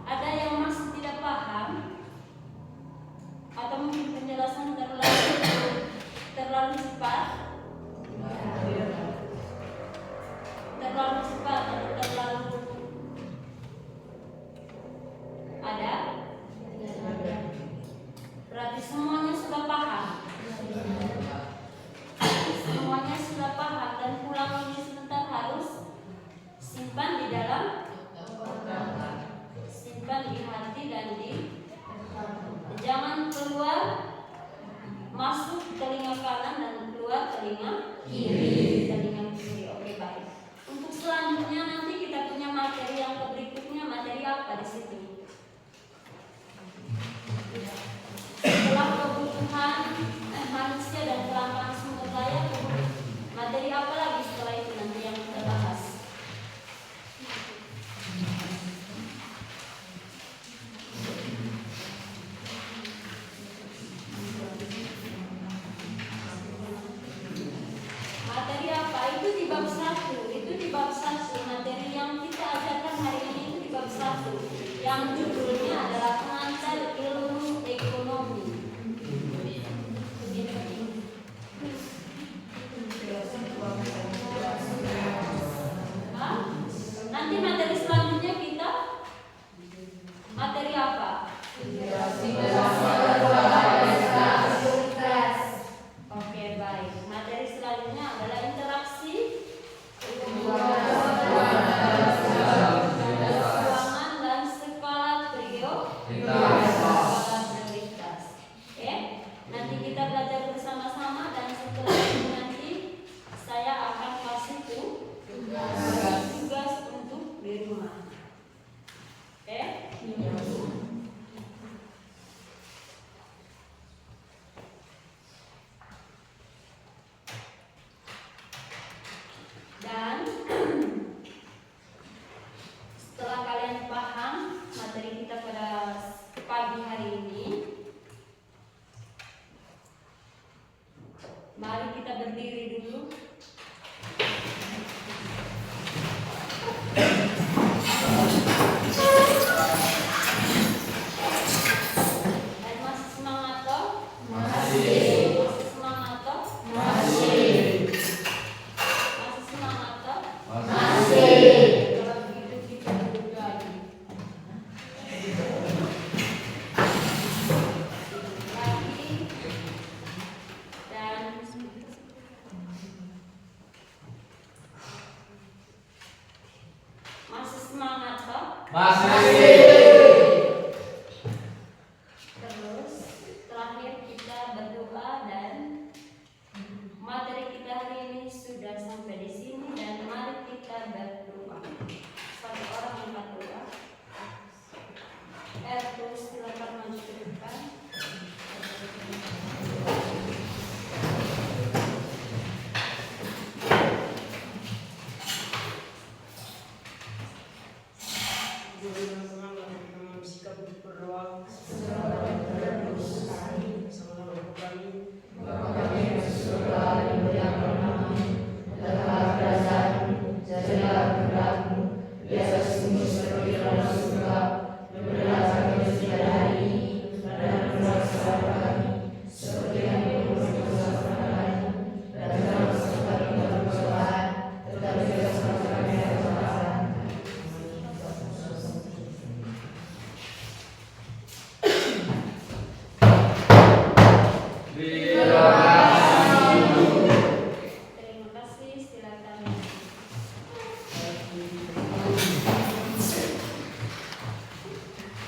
Ada yang masih tidak paham? Atau mungkin penjelasan terlalu cepat? Terlalu cepat atau terlalu kiri. Tandingan kiri. Oke, baik. Untuk selanjutnya nanti kita punya materi yang berikutnya. Materi apa di situ? Setelah kebutuhan manusia dan kelangkaan sumber daya, materi apa lagi setelah itu nanti yang kita bahas? Materi apa? Itu di bab 1. Itu di bab 1. Materi yang kita ajarkan hari ini itu di bab 1. Yang judulnya adalah pengantar ilmu ekonomi. Hah? Nanti materi selanjutnya kita materi apa? Oke, baik. Materi selanjutnya adalah interaksi keuangan dan skala prioritas. Oke, nanti kita belajar bersama-sama dan setelah ini nanti saya akan kasih tugas untuk di rumah. Oke? Dan setelah kalian paham materi kita pada pagi hari ini, mari kita berdiri dulu. Dan masih semangat toh? Masih semangat toh? Masih semangat toh? Kalau begitu kita duduk lagi. Dan masih semangat toh? Terus terakhir kita berdoa dan materi kita hari ini sudah sampai di sini dan mari kita berdoa. Satu orang angkat doa. Terus silakan maju ke depan. Dengan semangat kita bersikap untuk berdoa. Sama-sama Bapa kami. Di